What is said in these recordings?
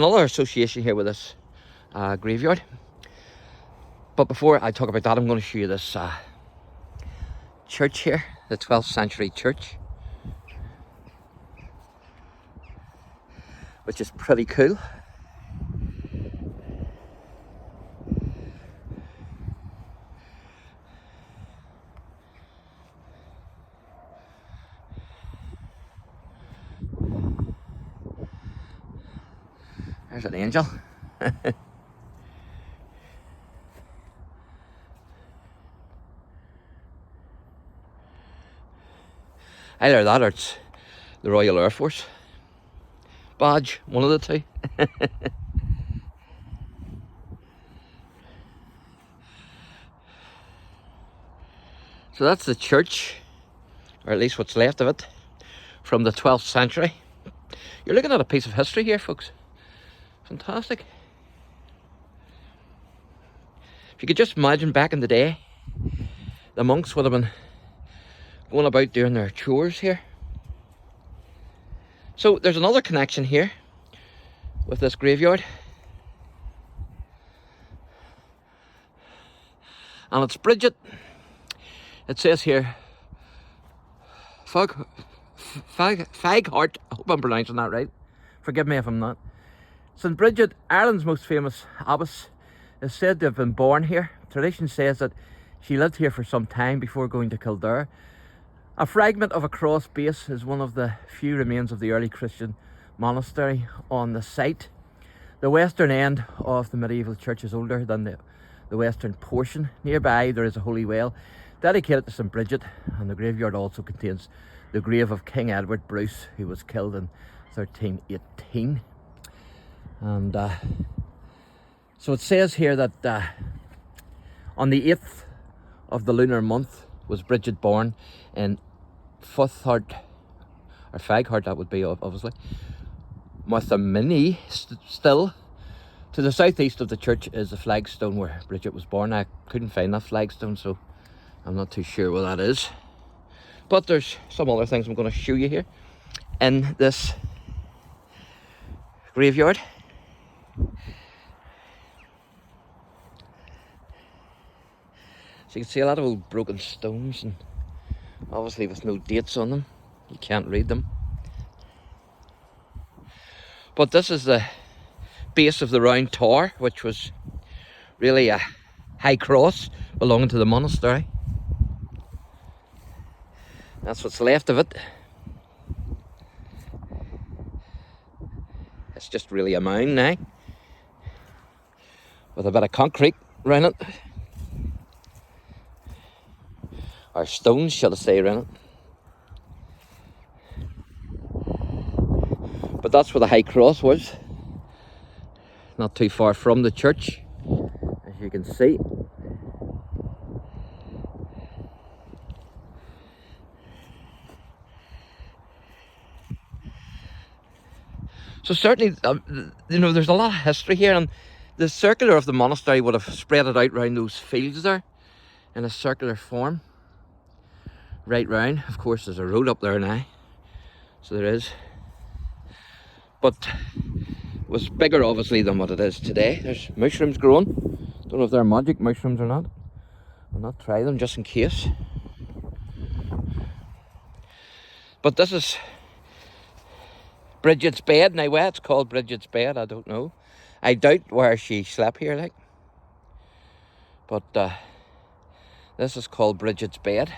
Another association here with this graveyard. But before I talk about that, I'm going to show you this church here, the 12th century church, which is pretty cool. There's an angel. Either that or it's the Royal Air Force badge, one of the two. So that's the church, or at least what's left of it, from the 12th century. You're looking at a piece of history here, folks. Fantastic. If you could just imagine back in the day, the monks would have been going about doing their chores here. So there's another connection here with this graveyard. And it's Brigid. It says here, FAUGHART. I hope I'm pronouncing that right. Forgive me if I'm not. St. Brigid, Ireland's most famous abbess, is said to have been born here. Tradition says that she lived here for some time before going to Kildare. A fragment of a cross base is one of the few remains of the early Christian monastery on the site. The western end of the medieval church is older than the western portion. Nearby there is a holy well dedicated to St. Brigid, and the graveyard also contains the grave of King Edward Bruce, who was killed in 1318. And so it says here that on the 8th of the lunar month was Brigid born in FAUGHART, or FAUGHART that would be obviously, Monastery. Still to the southeast of the church is the flagstone where Brigid was born. I couldn't find that flagstone, so I'm not too sure what that is. But there's some other things I'm going to show you here in this graveyard. So you can see a lot of old broken stones, and obviously with no dates on them, you can't read them. But this is the base of the round tower, which was really a high cross belonging to the monastery. That's what's left of it. It's just really a mound now, with a bit of concrete around it. Or stones, shall I say, around it. But that's where the high cross was. Not too far from the church, as you can see. So certainly, there's a lot of history here, and the circular of the monastery would have spread it out around those fields there in a circular form. Right round. Of course, there's a road up there now, so there is. But it was bigger, obviously, than what it is today. There's mushrooms growing. Don't know if they're magic mushrooms or not. I'll not try them just in case. But this is Brigid's bed. Now, why it's called Brigid's bed, I don't know. I doubt where she slept here, like. But this is called Brigid's bed.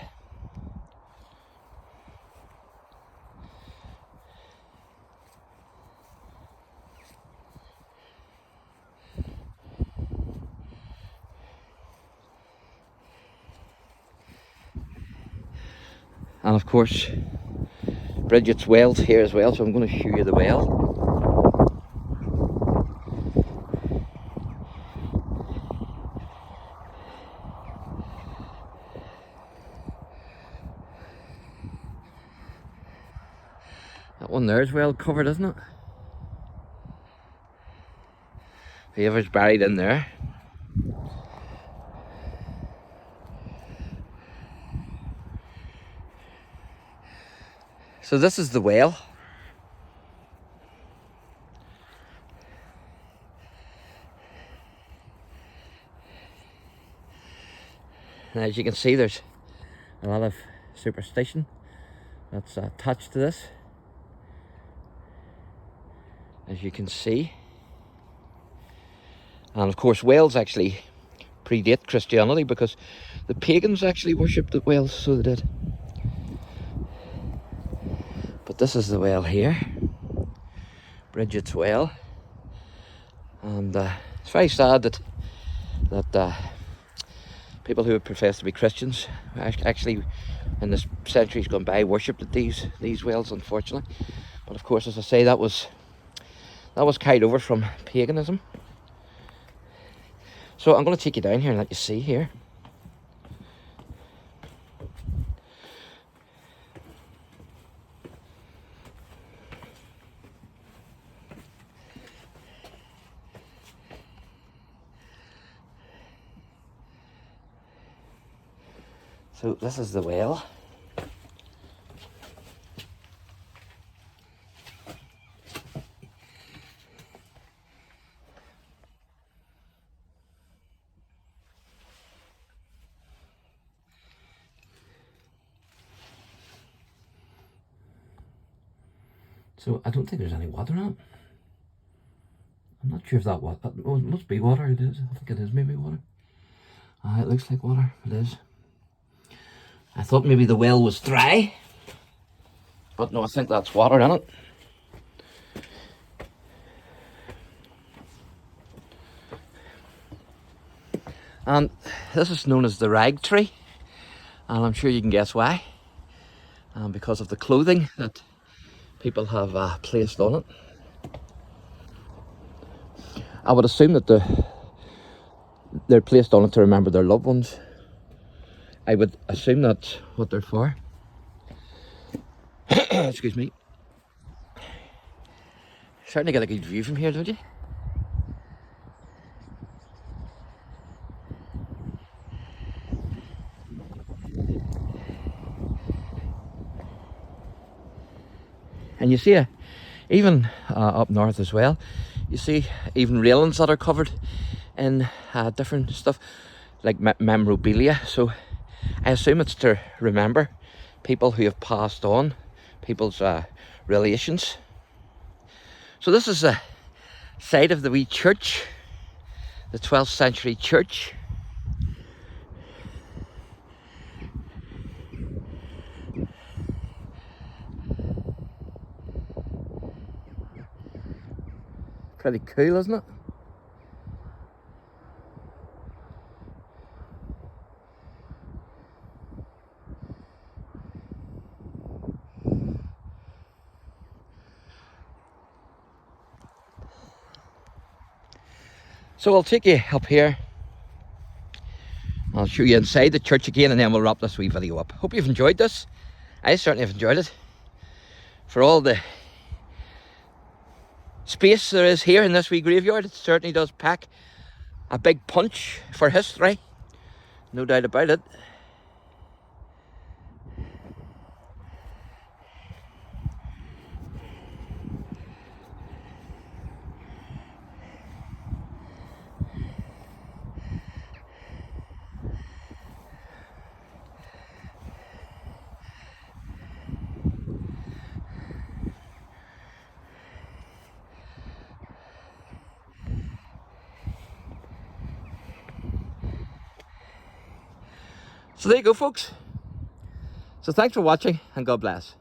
And of course, Brigid's well's here as well, so I'm going to show you the well. That one there is well covered, isn't it? Whoever's buried in there. So this is the well. And as you can see, there's a lot of superstition that's attached to this. As you can see. And of course, Wales actually predate Christianity because the pagans actually worshipped at Wales, so they did. But this is the well here, Brigid's well, and it's very sad that people who profess to be Christians actually, in the centuries gone by, worshipped at these wells, unfortunately. But of course, as I say, that was carried over from paganism. So I'm going to take you down here and let you see here. So this is the well. So I don't think there's any water in it. I'm not sure if that water, oh, it must be water, it is. I think it is maybe water. It looks like water, it is. I thought maybe the well was dry, but no, I think that's water in it. And this is known as the rag tree, and I'm sure you can guess why. Because of the clothing that people have placed on it. I would assume that they're placed on it to remember their loved ones. I would assume that's what they're for. Excuse me. Starting to get a good view from here, don't you? And you see, even up north as well, you see even railings that are covered in different stuff, like memorabilia. So I assume it's to remember people who have passed on, people's relations. So this is the site of the wee church, the 12th century church. Pretty cool, isn't it? So I'll take you up here. I'll show you inside the church again, and then we'll wrap this wee video up. Hope you've enjoyed this. I certainly have enjoyed it. For all the space there is here in this wee graveyard, it certainly does pack a big punch for history. No doubt about it. So there you go, folks. So thanks for watching, and God bless.